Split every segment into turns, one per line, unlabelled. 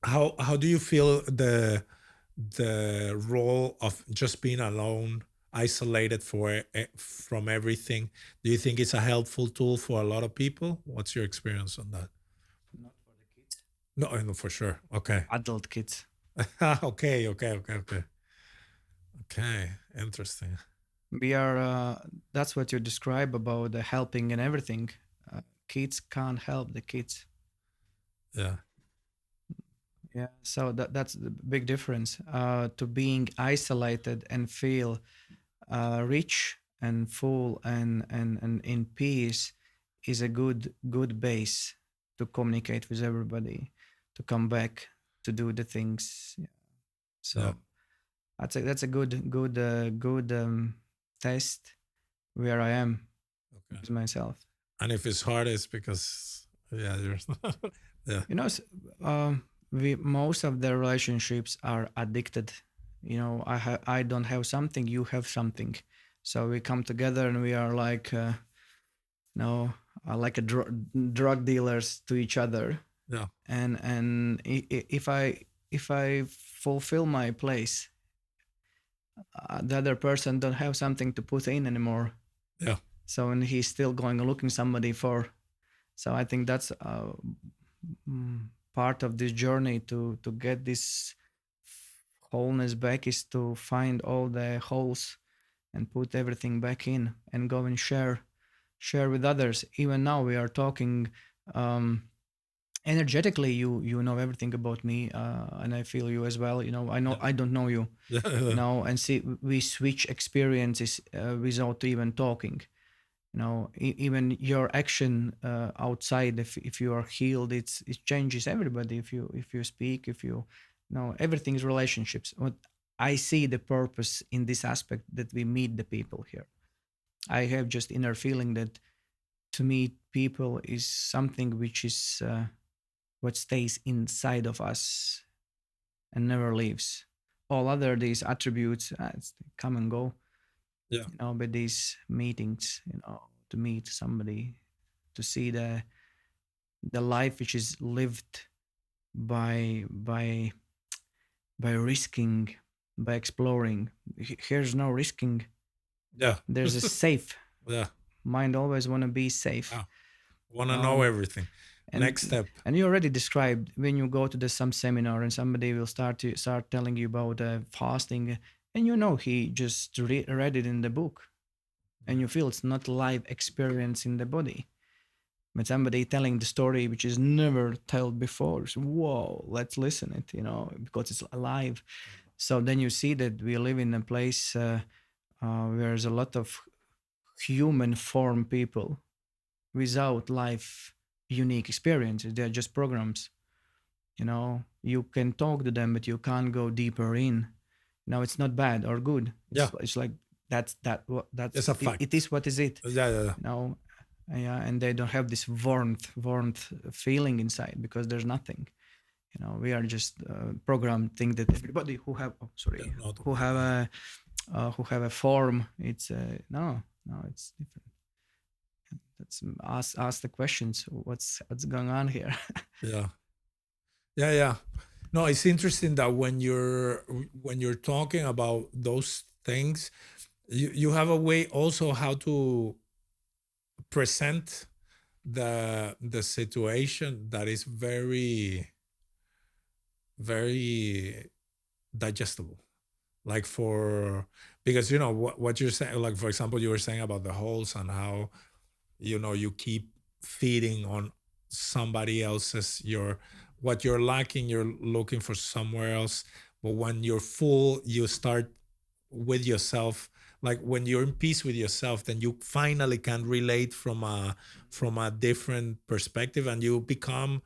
how do you feel the role of just being alone, isolated from everything? Do you think it's a helpful tool for a lot of people? What's your experience on that?
Not for the kids,
No, I know for sure. Okay.
adult kids.
Okay. Okay. Interesting.
We are. That's what you describe about the helping and everything. Kids can't help the kids.
Yeah.
Yeah. So that's the big difference. To being isolated and feel rich and full and in peace is a good base to communicate with everybody, to come back to do the things. Yeah.
Yeah.
So that's a good test where I am
Okay.
with myself.
And if it's hard, it's because yeah, you're yeah.
You know, we most of the relationships are addicted. You know, I don't have something, you have something, so we come together and we are like no, like a drug dealers to each other.
Yeah.
If I fulfill my place, the other person don't have something to put in anymore.
Yeah.
So and he's still going looking somebody for. So I think that's part of this journey to get this wholeness back is to find all the holes and put everything back in and go and share with others. Even now we are talking energetically. You know everything about me, and I feel you as well. You know, I know
Yeah.
I don't know you. You
Yeah.
know, and see we switch experiences without even talking. You know, even your action outside, if you are healed, it changes everybody. If you speak, if you know, everything is relationships. What I see the purpose in this aspect that we meet the people here. I have just inner feeling that to meet people is something which is what stays inside of us and never leaves. All other these attributes come and go.
Yeah.
You know, but these meetings, you know, to meet somebody, to see the life which is lived by by by risking, by exploring. Here's no risking.
Yeah.
There's a safe.
Yeah.
Mind always want to be safe.
Yeah. Want to know
No,
everything. Next
and
step.
and you already described when you go to some seminar and somebody will start telling you about fasting, and you know he just read it in the book, and
Yeah.
you feel it's not live experience in the body. But somebody telling the story which is never told before, so, whoa, let's listen it, you know, because it's alive. So then you see that we live in a place where there's a lot of human form people without life unique experiences. They're just programs. You know, you can talk to them, but you can't go deeper in. No, it's not bad or good.
Yeah.
It's like that's
It's a
it
fact.
is what is it.
Yeah.
You know, yeah, and they don't have this warmth feeling inside because there's nothing. You know, we are just programmed think that everybody who have
Yeah. Not
who have a form. It's no, it's different. Let's ask the questions. What's going on here?
yeah. Yeah. No, it's interesting that when you're talking about those things, you have a way also how to present the situation that is very digestible, like for because what you're saying, like for example you were saying about the holes and how you keep feeding on somebody else's your what you're lacking, you're looking for somewhere else. But when you're full, you start with yourself. Like when you're in peace with yourself, then you finally can relate from a different perspective, and you become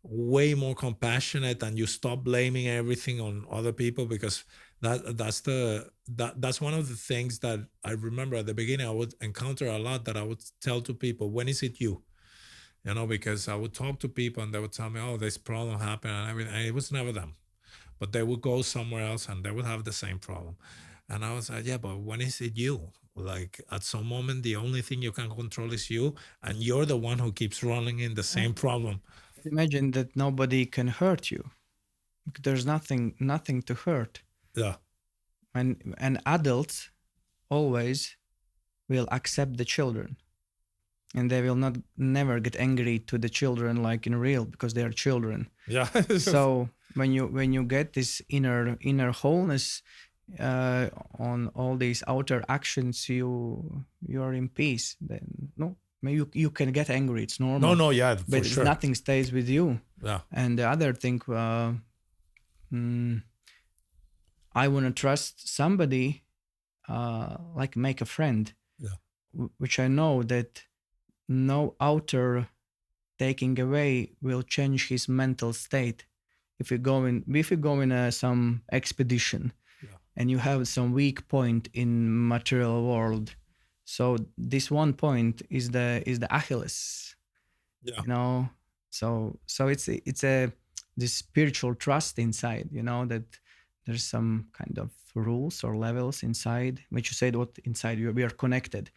way more compassionate, and you stop blaming everything on other people, because that's one of the things that I remember at the beginning I would encounter a lot, that I would tell to people, when is it you? Because I would talk to people and they would tell me, oh, this problem happened and everything, and it was never them. But they would go somewhere else and they would have the same problem. And I was like, yeah, but when is it you? Like at some moment, the only thing you can control is you, and you're the one who keeps running in the same problem.
Imagine that nobody can hurt you. There's nothing to hurt.
Yeah.
And adults always will accept the children, and they will not never get angry to the children like in real, because they are children.
Yeah.
So when you get this inner wholeness, uh, on all these outer actions, you are in peace. Then no, you can get angry, it's
No,
normal,
no, yeah,
but
for
it's
sure.
nothing stays with you.
Yeah.
And the other thing, I want to trust somebody, like make a friend,
Yeah.
which I know that no outer taking away will change his mental state. If you go in some expedition
Yeah.
and you have some weak point in material world, so this one point is the Achilles,
Yeah.
you know. So it's a this spiritual trust inside, that there's some kind of rules or levels inside, which you said, what inside we are connected.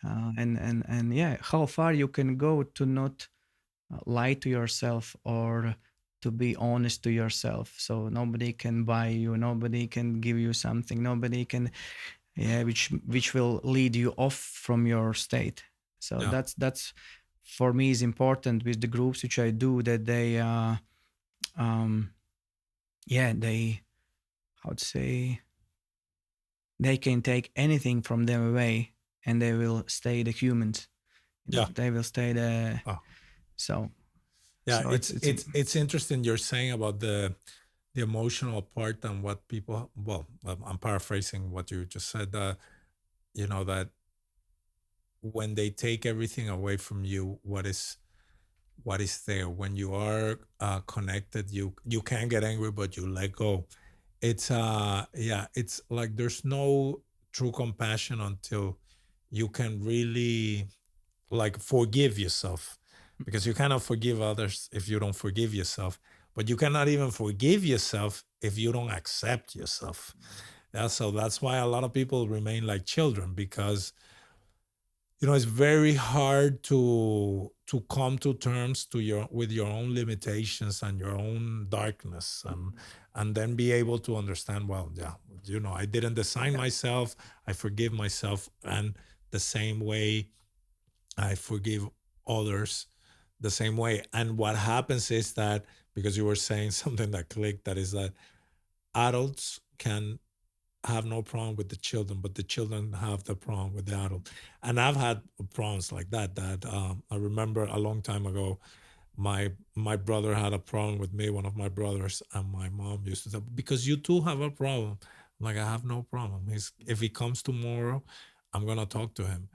And yeah, how far you can go to not lie to yourself, or to be honest to yourself. So nobody can buy you, nobody can give you something, nobody can, yeah, which will lead you off from your state. So
Yeah.
that's for me is important with the groups which I do, that they um yeah, they, how to say, they can take anything from them away, and they will stay the humans,
Yeah.
they will stay the,
Oh.
so
Yeah.
it's
It's interesting you're saying about the emotional part and what people. Well, I'm paraphrasing what you just said. That when they take everything away from you, what is there when you are connected, you can get angry, but you let go. It's yeah, it's like there's no true compassion until you can really like forgive yourself, because you cannot forgive others if you don't forgive yourself, but you cannot even forgive yourself if you don't accept yourself. Yeah, so that's why a lot of people remain like children, because it's very hard to come to terms to your with your own limitations and your own darkness, and then be able to understand, well, yeah, I didn't design
yeah.
myself. I forgive myself, and the same way I forgive others, the same way. And what happens is that, because you were saying something that clicked, that is that adults can have no problem with the children, but the children have the problem with the adult. And I've had problems like that. I remember a long time ago, my brother had a problem with me, one of my brothers, and my mom used to say, "Because you too have a problem." I'm like, I have no problem. If he comes tomorrow, I'm gonna talk to him.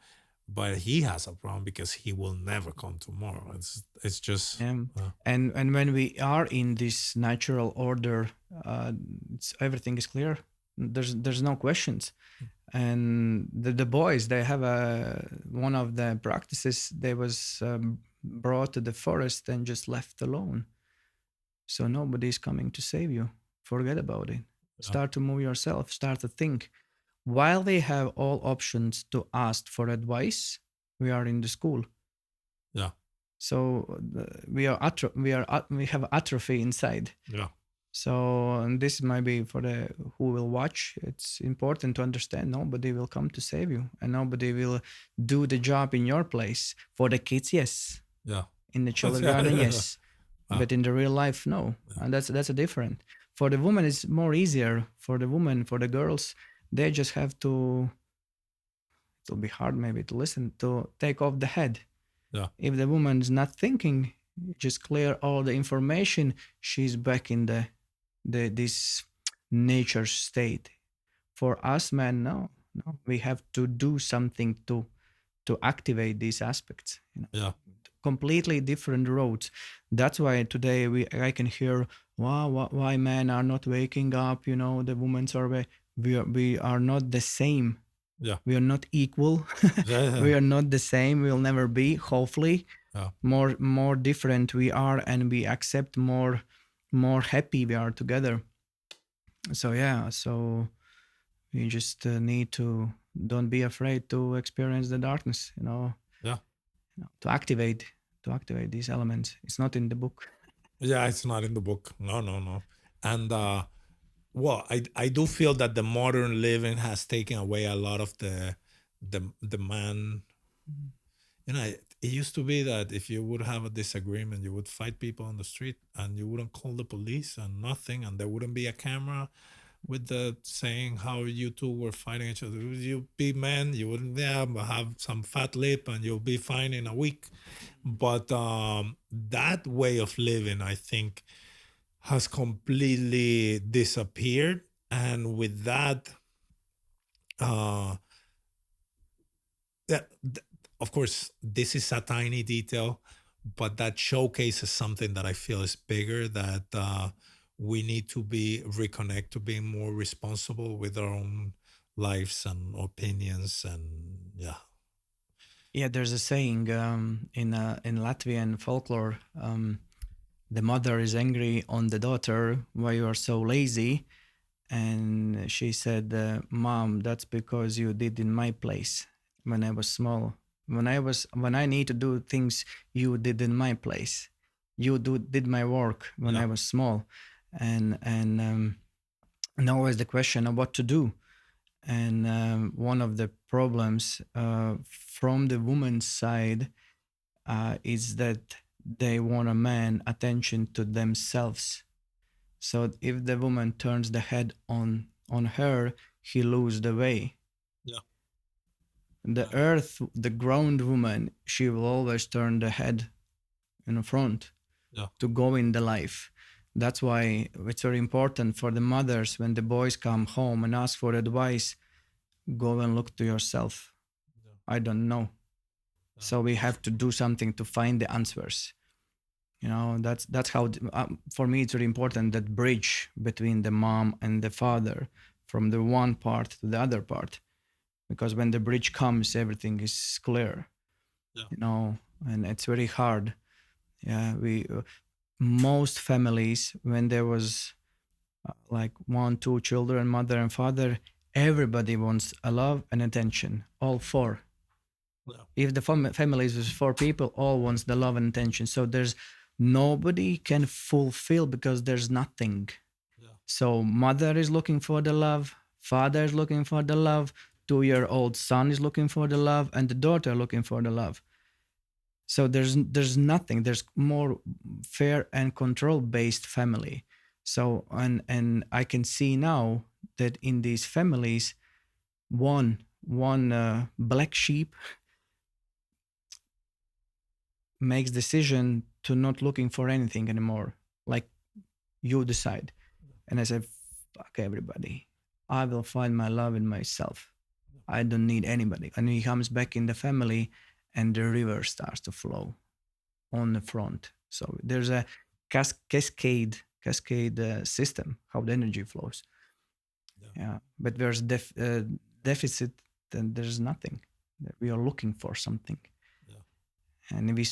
But he has a problem because he will never come tomorrow. It's just
And when we are in this natural order, everything is clear. There's no questions. And the boys, they have one of the practices, they was brought to the forest and just left alone. So nobody is coming to save you. Forget about it.
yeah,
Start to move yourself. Start to think. While they have all options to ask for advice, we are in the school.
yeah,
So we have atrophy inside.
yeah,
So, and this might be for the who will watch. It's important to understand nobody will come to save you, and nobody will do the job in your place. For the kids, yes.
yeah.
In the kindergarten, yes.
Ah,
But in the real life, no. And that's a different. For the woman, it's more easier. For the woman, for the girls, they just have to. It'll be hard maybe to listen, to take off the head.
yeah,
If the woman's not thinking, just clear all the information, she's back in the this nature state. For us men, no, we have to do something to activate these aspects.
yeah,
Completely different roads. That's why today I can hear, wow, why men are not waking up. The women's are we are not the same.
yeah,
We are not equal.
yeah,
We are not the same. We'll never be. Hopefully,
yeah,
more different we are, and we accept more happy we are together. So yeah, so we just need to don't be afraid to experience the darkness,
yeah.
to activate these elements. It's not in the book.
Yeah, it's not in the book. No, no, no. And well, I do feel that the modern living has taken away a lot of the man.
Mhm.
It used to be that if you would have a disagreement, you would fight people on the street and you wouldn't call the police and nothing, and there wouldn't be a camera with the saying how you two were fighting each other. You be men, you wouldn't have some fat lip and you'll be fine in a week. But that way of living, I think, has completely disappeared. And with that, uh, that, of course, this is a tiny detail, but that showcases something that I feel is bigger, that we need to be reconnect to being more responsible with our own lives and opinions. And yeah,
Yeah, there's a saying in Latvian folklore. The mother is angry on the daughter why you are so lazy, and she said, "Mom, that's because you did in my place when I was small. When I need to do things, you did in my place. Did my work when
yeah,
I was small, and now is the question of what to do." And one of the problems from the woman's side is that they want a man attention to themselves. So if the woman turns the head on her, he lose the way.
yeah,
The
yeah,
earth, the ground woman, she will always turn the head in front
yeah,
to go in the life. That's why it's very important for the mothers when the boys come home and ask for advice, go and look to yourself.
yeah,
I don't know.
yeah,
So we have to do something to find the answers. That's how for me it's very important, that bridge between the mom and the father, from the one part to the other part, because when the bridge comes everything is clear,
yeah,
you know and it's very hard. Yeah, we most families, when there was like one two children, mother and father, everybody wants a love and attention, all four.
yeah,
If the families is four people, all wants the love and attention, so there's nobody can fulfill because there's nothing.
yeah,
So mother is looking for the love, father is looking for the love, 2-year-old son is looking for the love, and the daughter looking for the love. So there's nothing. There's more fair and control based family. So and I can see now that in these families, one black sheep makes decision to not looking for anything anymore. Like, you decide. And I said, fuck everybody. I will find my love in myself. I don't need anybody. And he comes back in the family and the river starts to flow on the front. So there's a cascade system how the energy flows.
yeah,
Yeah, but there's deficit, then there's nothing. We are looking for something,
yeah.
and we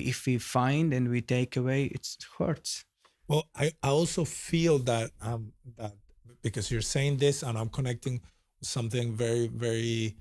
if we find and we take away, it hurts.
Well, I also feel that because you're saying this and I'm connecting something very, very